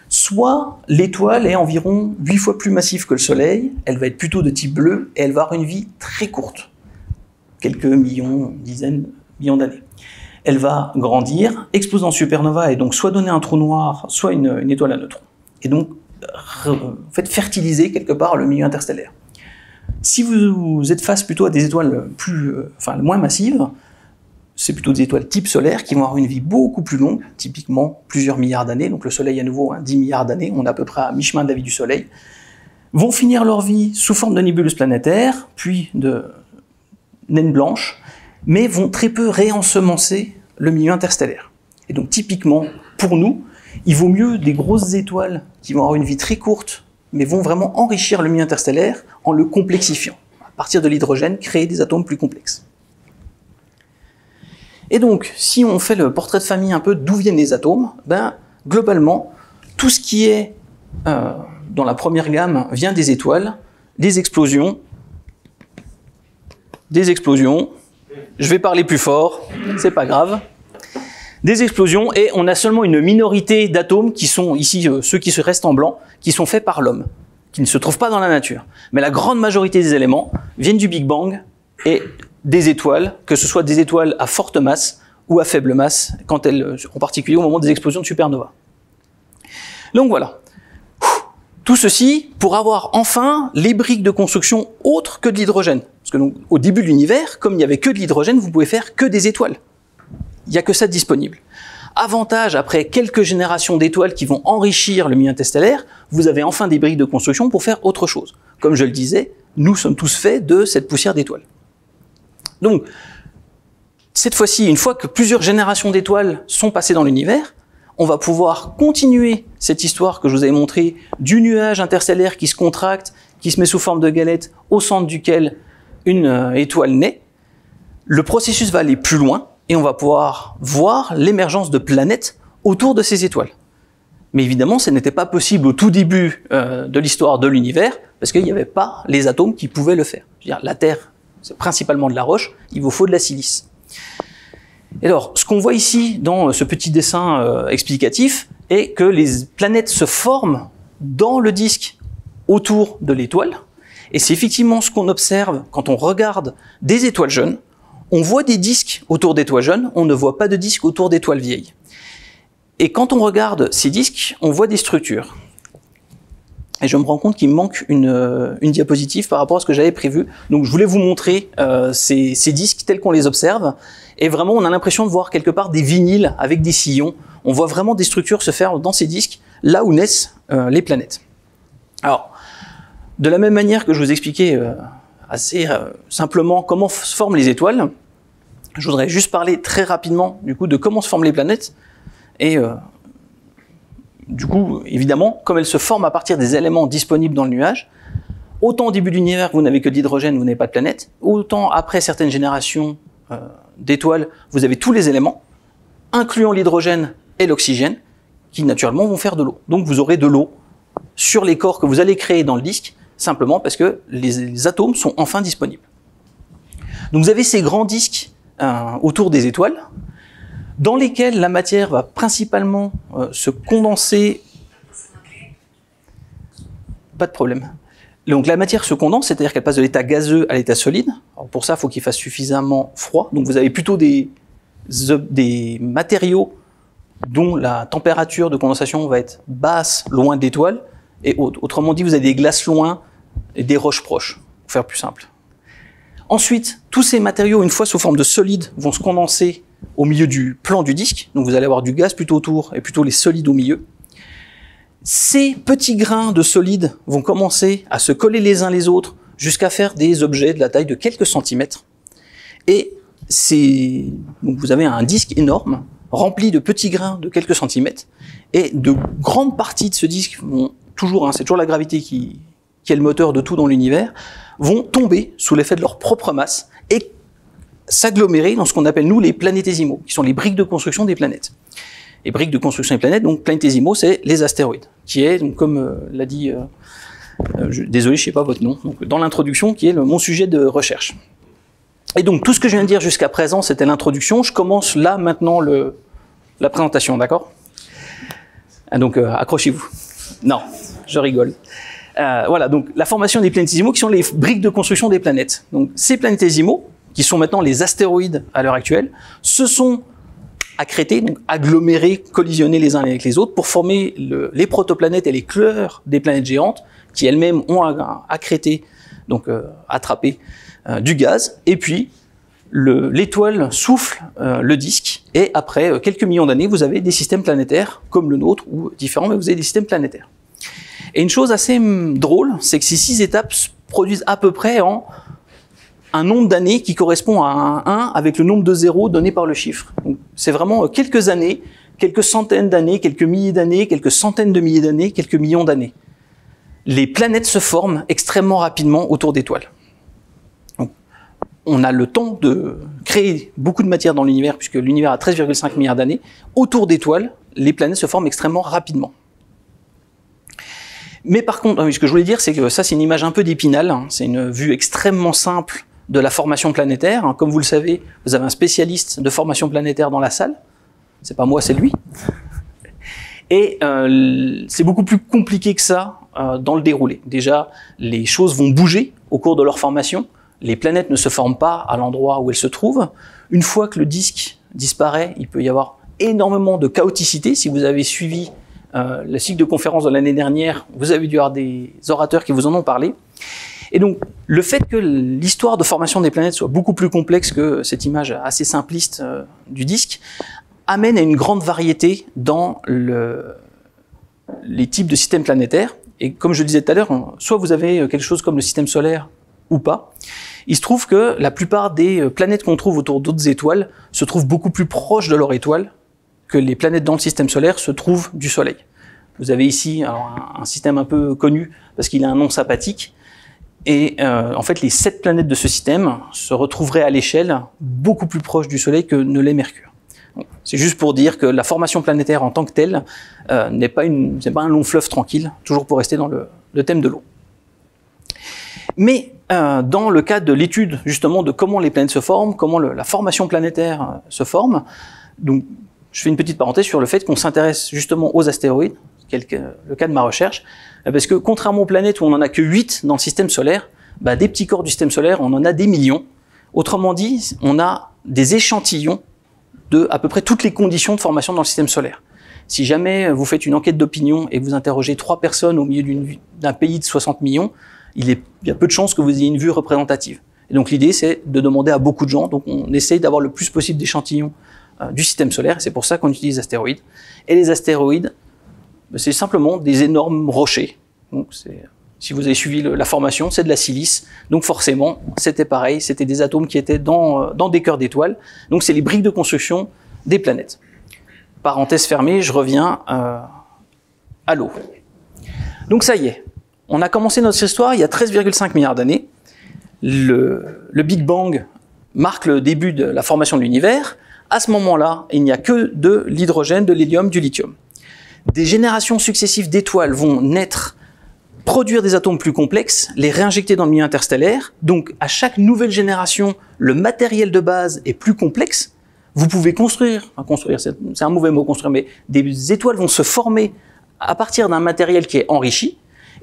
Soit l'étoile est environ 8 fois plus massive que le Soleil, elle va être plutôt de type bleu, et elle va avoir une vie très courte, quelques millions, dizaines, millions d'années. Elle va grandir, exploser en supernova, et donc soit donner un trou noir, soit une étoile à neutrons. Et donc, fertiliser quelque part le milieu interstellaire. Si vous êtes face plutôt à des étoiles moins massives, c'est plutôt des étoiles type solaire qui vont avoir une vie beaucoup plus longue, typiquement plusieurs milliards d'années, donc le Soleil à nouveau, 10 milliards d'années, on est à peu près à mi-chemin de la vie du Soleil, vont finir leur vie sous forme de nébuleuses planétaires, puis de naines blanches, mais vont très peu réensemencer le milieu interstellaire. Et donc typiquement, pour nous, il vaut mieux des grosses étoiles qui vont avoir une vie très courte, mais vont vraiment enrichir le milieu interstellaire en le complexifiant. À partir de l'hydrogène, créer des atomes plus complexes. Et donc, si on fait le portrait de famille un peu d'où viennent les atomes, ben, globalement, tout ce qui est dans la première gamme vient des étoiles, des explosions, je vais parler plus fort, c'est pas grave, des explosions, et on a seulement une minorité d'atomes qui sont ici, ceux qui se restent en blanc, qui sont faits par l'homme, qui ne se trouvent pas dans la nature. Mais la grande majorité des éléments viennent du Big Bang et des étoiles, que ce soit des étoiles à forte masse ou à faible masse, quand elles, en particulier au moment des explosions de supernova. Donc voilà. Tout ceci pour avoir enfin les briques de construction autres que de l'hydrogène. Parce que donc, au début de l'univers, comme il n'y avait que de l'hydrogène, vous pouvez faire que des étoiles. Il n'y a que ça de disponible. Avantage, après quelques générations d'étoiles qui vont enrichir le milieu interstellaire, vous avez enfin des briques de construction pour faire autre chose. Comme je le disais, nous sommes tous faits de cette poussière d'étoiles. Donc, cette fois-ci, une fois que plusieurs générations d'étoiles sont passées dans l'univers, on va pouvoir continuer cette histoire que je vous avais montrée du nuage interstellaire qui se contracte, qui se met sous forme de galette, au centre duquel une étoile naît. Le processus va aller plus loin et on va pouvoir voir l'émergence de planètes autour de ces étoiles. Mais évidemment, ce n'était pas possible au tout début de l'histoire de l'univers, parce qu'il n'y avait pas les atomes qui pouvaient le faire. Je veux dire, la Terre, c'est principalement de la roche, il vous faut de la silice. Et alors, ce qu'on voit ici dans ce petit dessin explicatif est que les planètes se forment dans le disque autour de l'étoile, et c'est effectivement ce qu'on observe quand on regarde des étoiles jeunes. On voit des disques autour d'étoiles jeunes, on ne voit pas de disques autour d'étoiles vieilles. Et quand on regarde ces disques, on voit des structures. Et je me rends compte qu'il me manque une diapositive par rapport à ce que j'avais prévu. Donc je voulais vous montrer ces disques tels qu'on les observe. Et vraiment, on a l'impression de voir quelque part des vinyles avec des sillons. On voit vraiment des structures se faire dans ces disques, là où naissent les planètes. Alors, de la même manière que je vous expliquais assez simplement comment se forment les étoiles, je voudrais juste parler très rapidement du coup de comment se forment les planètes. Et du coup, évidemment, comme elles se forment à partir des éléments disponibles dans le nuage, autant au début de l'univers, vous n'avez que de l'hydrogène, vous n'avez pas de planète, autant après certaines générations d'étoiles, vous avez tous les éléments, incluant l'hydrogène et l'oxygène, qui naturellement vont faire de l'eau. Donc vous aurez de l'eau sur les corps que vous allez créer dans le disque, simplement parce que les atomes sont enfin disponibles. Donc vous avez ces grands disques autour des étoiles, dans lesquels la matière va principalement se condenser. Pas de problème. Donc la matière se condense, c'est-à-dire qu'elle passe de l'état gazeux à l'état solide. Alors pour ça, il faut qu'il fasse suffisamment froid. Donc vous avez plutôt des matériaux dont la température de condensation va être basse, loin de l'étoile, et haute. Autrement dit, vous avez des glaces loin et des roches proches, pour faire plus simple. Ensuite, tous ces matériaux, une fois sous forme de solide, vont se condenser au milieu du plan du disque. Donc vous allez avoir du gaz plutôt autour et plutôt les solides au milieu. Ces petits grains de solides vont commencer à se coller les uns les autres jusqu'à faire des objets de la taille de quelques centimètres. Et donc vous avez un disque énorme rempli de petits grains de quelques centimètres. Et de grandes parties de ce disque vont toujours, c'est toujours la gravité qui est le moteur de tout dans l'univers, vont tomber sous l'effet de leur propre masse et s'agglomérer dans ce qu'on appelle, nous, les planétésimaux, qui sont les briques de construction des planètes. Les briques de construction des planètes, donc planétésimaux, c'est les astéroïdes, qui est, donc, comme l'a dit, désolé, je ne sais pas votre nom, donc, dans l'introduction, qui est mon sujet de recherche. Et donc, tout ce que je viens de dire jusqu'à présent, c'était l'introduction. Je commence là, maintenant, la présentation, d'accord? Donc, accrochez-vous. Non, je rigole. Voilà, donc la formation des planétésimaux qui sont les briques de construction des planètes. Donc ces planétésimaux, qui sont maintenant les astéroïdes à l'heure actuelle, se sont accrétés, donc agglomérés, collisionnés les uns avec les autres pour former les protoplanètes et les cœurs des planètes géantes qui elles-mêmes ont accrété, donc attrapé du gaz. Et puis l'étoile souffle le disque et après quelques millions d'années, vous avez des systèmes planétaires comme le nôtre ou différents, mais vous avez des systèmes planétaires. Et une chose assez drôle, c'est que ces 6 étapes se produisent à peu près en un nombre d'années qui correspond à un 1 avec le nombre de zéros donné par le chiffre. C'est vraiment quelques années, quelques centaines d'années, quelques milliers d'années, quelques centaines de milliers d'années, quelques millions d'années. Les planètes se forment extrêmement rapidement autour d'étoiles. On a le temps de créer beaucoup de matière dans l'univers, puisque l'univers a 13,5 milliards d'années. Autour d'étoiles, les planètes se forment extrêmement rapidement. Mais par contre, ce que je voulais dire, c'est que ça, c'est une image un peu d'Épinal. C'est une vue extrêmement simple de la formation planétaire. Comme vous le savez, vous avez un spécialiste de formation planétaire dans la salle. C'est pas moi, c'est lui. Et c'est beaucoup plus compliqué que ça dans le déroulé. Déjà, les choses vont bouger au cours de leur formation. Les planètes ne se forment pas à l'endroit où elles se trouvent. Une fois que le disque disparaît, il peut y avoir énormément de chaoticité. Si vous avez suivi le cycle de conférence de l'année dernière, vous avez dû avoir des orateurs qui vous en ont parlé. Et donc, le fait que l'histoire de formation des planètes soit beaucoup plus complexe que cette image assez simpliste du disque, amène à une grande variété dans les types de systèmes planétaires. Et comme je le disais tout à l'heure, soit vous avez quelque chose comme le système solaire ou pas. Il se trouve que la plupart des planètes qu'on trouve autour d'autres étoiles se trouvent beaucoup plus proches de leur étoile que les planètes dans le système solaire se trouvent du Soleil. Vous avez ici un système un peu connu parce qu'il a un nom sympathique. Et en fait, les 7 planètes de ce système se retrouveraient à l'échelle beaucoup plus proche du Soleil que ne l'est Mercure. C'est juste pour dire que la formation planétaire en tant que telle n'est pas un long fleuve tranquille, toujours pour rester dans le thème de l'eau. Mais dans le cadre de l'étude justement de comment les planètes se forment, comment la formation planétaire se forme, donc je fais une petite parenthèse sur le fait qu'on s'intéresse justement aux astéroïdes, le cas de ma recherche, parce que contrairement aux planètes où on n'en a que 8 dans le système solaire, bah, des petits corps du système solaire, on en a des millions. Autrement dit, on a des échantillons de à peu près toutes les conditions de formation dans le système solaire. Si jamais vous faites une enquête d'opinion et que vous interrogez 3 personnes au milieu d'un pays de 60 millions, il y a peu de chances que vous ayez une vue représentative. Et donc l'idée, c'est de demander à beaucoup de gens. Donc on essaye d'avoir le plus possible d'échantillons du système solaire. C'est pour ça qu'on utilise les astéroïdes. Et les astéroïdes, c'est simplement des énormes rochers. Donc si vous avez suivi la formation, c'est de la silice. Donc forcément, c'était pareil. C'était des atomes qui étaient dans des cœurs d'étoiles. Donc c'est les briques de construction des planètes. Parenthèse fermée, je reviens à l'eau. Donc ça y est. On a commencé notre histoire il y a 13,5 milliards d'années. Le Big Bang marque le début de la formation de l'univers. À ce moment-là, il n'y a que de l'hydrogène, de l'hélium, du lithium. Des générations successives d'étoiles vont naître, produire des atomes plus complexes, les réinjecter dans le milieu interstellaire. Donc, à chaque nouvelle génération, le matériel de base est plus complexe. Vous pouvez construire, c'est un mauvais mot construire, mais des étoiles vont se former à partir d'un matériel qui est enrichi.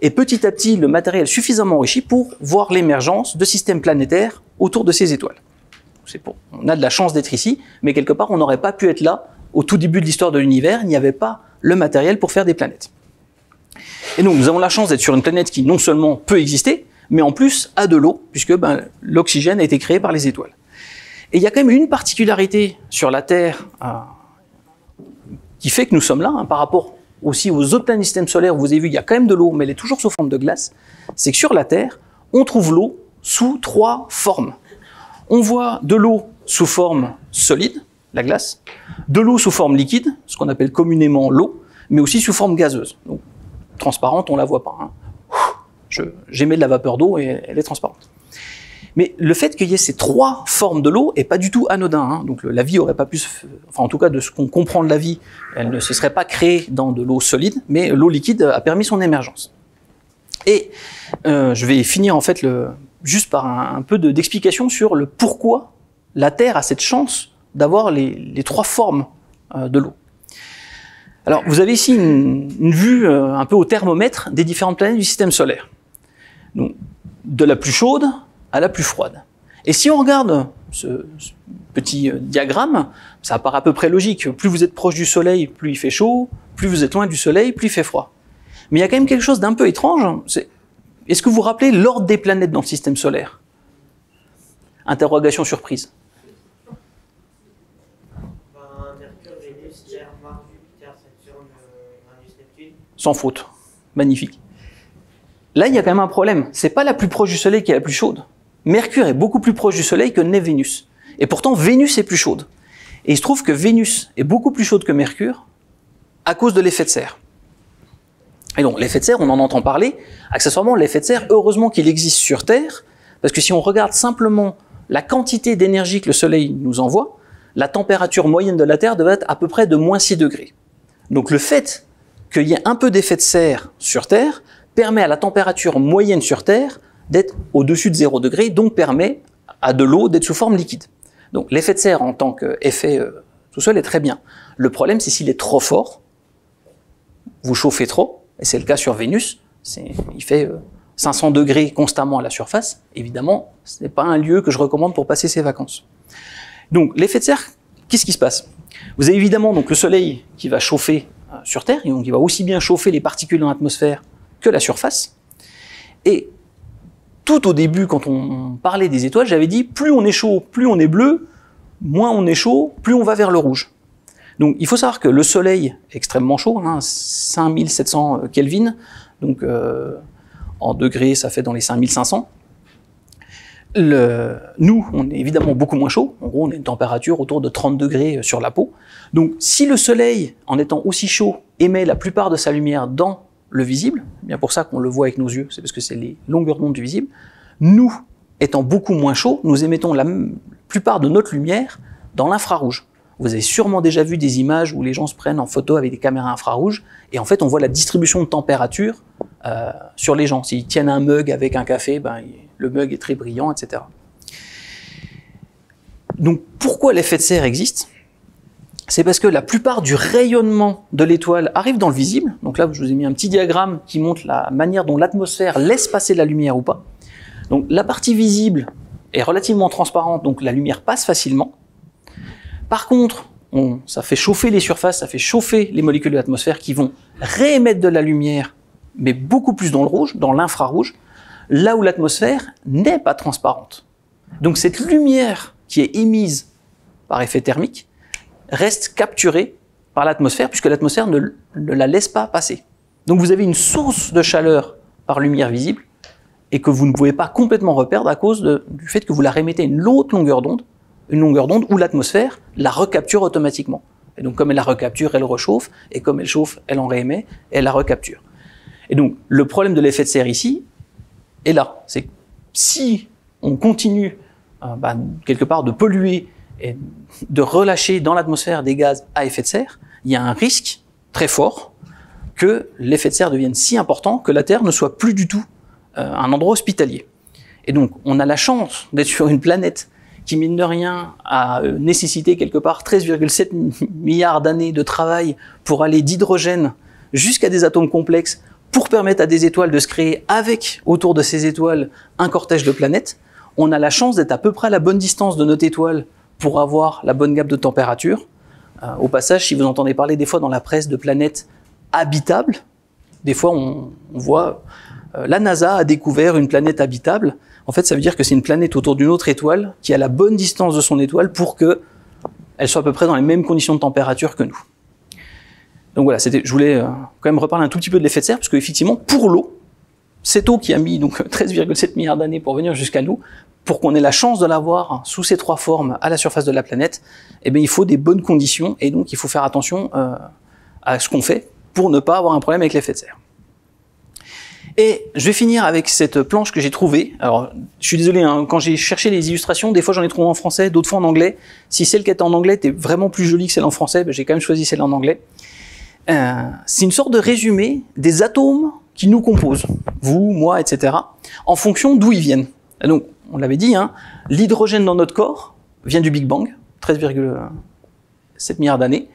Et petit à petit, le matériel est suffisamment enrichi pour voir l'émergence de systèmes planétaires autour de ces étoiles. On a de la chance d'être ici, mais quelque part, on n'aurait pas pu être là au tout début de l'histoire de l'univers. Il n'y avait pas le matériel pour faire des planètes. Et donc, nous avons la chance d'être sur une planète qui non seulement peut exister, mais en plus a de l'eau, puisque l'oxygène a été créé par les étoiles. Et il y a quand même une particularité sur la Terre qui fait que nous sommes là, par rapport aussi aux autres planètes du système solaire, où vous avez vu, il y a quand même de l'eau, mais elle est toujours sous forme de glace. C'est que sur la Terre, on trouve l'eau sous 3 formes. On voit de l'eau sous forme solide, la glace, de l'eau sous forme liquide, ce qu'on appelle communément l'eau, mais aussi sous forme gazeuse. Donc, transparente, on la voit pas. J'émets de la vapeur d'eau et elle est transparente. Mais le fait qu'il y ait ces 3 formes de l'eau est pas du tout anodin. Donc la vie aurait pas pu enfin en tout cas de ce qu'on comprend de la vie, elle ne se serait pas créée dans de l'eau solide, mais l'eau liquide a permis son émergence. Et je vais finir en fait juste par un peu d'explication sur le pourquoi la Terre a cette chance d'avoir les 3 formes de l'eau. Alors vous avez ici une vue un peu au thermomètre des différentes planètes du système solaire. Donc de la plus chaude à la plus froide. Et si on regarde ce petit diagramme, ça paraît à peu près logique. Plus vous êtes proche du Soleil, plus il fait chaud. Plus vous êtes loin du Soleil, plus il fait froid. Mais il y a quand même quelque chose d'un peu étrange. Est-ce que vous vous rappelez l'ordre des planètes dans le système solaire? Interrogation surprise. Mercure, Vénus, Terre, Mars, Jupiter, Saturne, Uranus, Neptune. Sans faute. Magnifique. Là, il y a quand même un problème. C'est pas la plus proche du Soleil qui est la plus chaude. Mercure est beaucoup plus proche du Soleil que n'est Vénus. Et pourtant, Vénus est plus chaude. Et il se trouve que Vénus est beaucoup plus chaude que Mercure à cause de l'effet de serre. Et donc, l'effet de serre, on en entend parler. Accessoirement, l'effet de serre, heureusement qu'il existe sur Terre, parce que si on regarde simplement la quantité d'énergie que le Soleil nous envoie, la température moyenne de la Terre devrait être à peu près de moins 6 degrés. Donc, le fait qu'il y ait un peu d'effet de serre sur Terre permet à la température moyenne sur Terre d'être au-dessus de 0 degré, donc permet à de l'eau d'être sous forme liquide. Donc l'effet de serre en tant qu'effet tout seul est très bien. Le problème, c'est s'il est trop fort, vous chauffez trop, et c'est le cas sur Vénus, il fait 500 degrés constamment à la surface, évidemment, ce n'est pas un lieu que je recommande pour passer ses vacances. Donc l'effet de serre, qu'est-ce qui se passe? Vous avez évidemment donc le Soleil qui va chauffer sur Terre, et donc il va aussi bien chauffer les particules dans l'atmosphère que la surface. Et tout au début, quand on parlait des étoiles, j'avais dit plus on est chaud, plus on est bleu, moins on est chaud, plus on va vers le rouge. Donc il faut savoir que le Soleil est extrêmement chaud, 5700 Kelvin, donc en degrés ça fait dans les 5500. Nous, on est évidemment beaucoup moins chaud, en gros on a une température autour de 30 degrés sur la peau. Donc si le Soleil, en étant aussi chaud, émet la plupart de sa lumière dans le visible, bien pour ça qu'on le voit avec nos yeux, c'est parce que c'est les longueurs d'onde du visible. Nous, étant beaucoup moins chauds, nous émettons la plupart de notre lumière dans l'infrarouge. Vous avez sûrement déjà vu des images où les gens se prennent en photo avec des caméras infrarouges, et en fait on voit la distribution de température sur les gens. S'ils tiennent un mug avec un café, ben, le mug est très brillant, etc. Donc pourquoi l'effet de serre existe? C'est parce que la plupart du rayonnement de l'étoile arrive dans le visible. Donc là, je vous ai mis un petit diagramme qui montre la manière dont l'atmosphère laisse passer la lumière ou pas. Donc la partie visible est relativement transparente, donc la lumière passe facilement. Par contre, ça fait chauffer les surfaces, ça fait chauffer les molécules de l'atmosphère qui vont réémettre de la lumière, mais beaucoup plus dans le rouge, dans l'infrarouge, là où l'atmosphère n'est pas transparente. Donc cette lumière qui est émise par effet thermique reste capturée par l'atmosphère, puisque l'atmosphère ne la laisse pas passer. Donc vous avez une source de chaleur par lumière visible, et que vous ne pouvez pas complètement reperdre à cause du fait que vous la remettez à une autre longueur d'onde où l'atmosphère la recapture automatiquement. Et donc comme elle la recapture, elle rechauffe, et comme elle chauffe, elle en réémet, et elle la recapture. Et donc le problème de l'effet de serre ici est là. C'est que si on continue quelque part de polluer et de relâcher dans l'atmosphère des gaz à effet de serre, il y a un risque très fort que l'effet de serre devienne si important que la Terre ne soit plus du tout un endroit hospitalier. Et donc on a la chance d'être sur une planète qui, mine de rien, a nécessité quelque part 13,7 milliards d'années de travail pour aller d'hydrogène jusqu'à des atomes complexes pour permettre à des étoiles de se créer avec, autour de ces étoiles, un cortège de planètes. On a la chance d'être à peu près à la bonne distance de notre étoile pour avoir la bonne gamme de température. Au passage, si vous entendez parler des fois dans la presse de planètes habitables, des fois on voit la NASA a découvert une planète habitable. En fait, ça veut dire que c'est une planète autour d'une autre étoile qui a la bonne distance de son étoile pour qu'elle soit à peu près dans les mêmes conditions de température que nous. Donc voilà, je voulais quand même reparler un tout petit peu de l'effet de serre, parce qu'effectivement, pour l'eau, cette eau qui a mis donc 13,7 milliards d'années pour venir jusqu'à nous, pour qu'on ait la chance de l'avoir sous ces trois formes à la surface de la planète, eh bien, il faut des bonnes conditions, et donc il faut faire attention à ce qu'on fait pour ne pas avoir un problème avec l'effet de serre. Et je vais finir avec cette planche que j'ai trouvée. Alors, je suis désolé, hein, quand j'ai cherché les illustrations, des fois j'en ai trouvé en français, d'autres fois en anglais. Si celle qui était en anglais était vraiment plus jolie que celle en français, ben j'ai quand même choisi celle en anglais. C'est une sorte de résumé des atomes qui nous composent, vous, moi, etc., en fonction d'où ils viennent. Et donc, on l'avait dit, hein, l'hydrogène dans notre corps vient du Big Bang, 13,7 milliards d'années,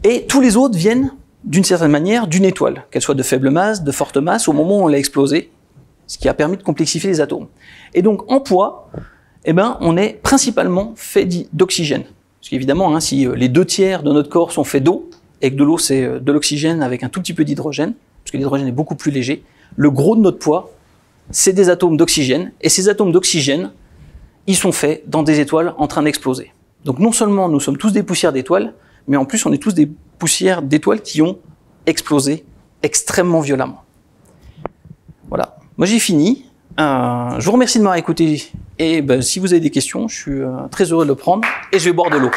et tous les autres viennent d'une certaine manière, d'une étoile, qu'elle soit de faible masse, de forte masse, au moment où on l'a explosée, ce qui a permis de complexifier les atomes. Et donc, en poids, eh ben, on est principalement fait d'oxygène. Parce qu'évidemment, hein, si les 2/3 de notre corps sont faits d'eau, et que de l'eau c'est de l'oxygène avec un tout petit peu d'hydrogène, parce que l'hydrogène est beaucoup plus léger, le gros de notre poids, c'est des atomes d'oxygène, et ces atomes d'oxygène, ils sont faits dans des étoiles en train d'exploser. Donc non seulement nous sommes tous des poussières d'étoiles, mais en plus on est tous des poussières d'étoiles qui ont explosé extrêmement violemment. Voilà, moi j'ai fini. Je vous remercie de m'avoir écouté, et ben, si vous avez des questions, je suis très heureux de le prendre, et je vais boire de l'eau.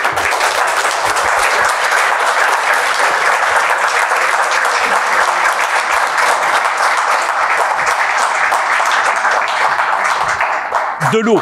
De l'eau.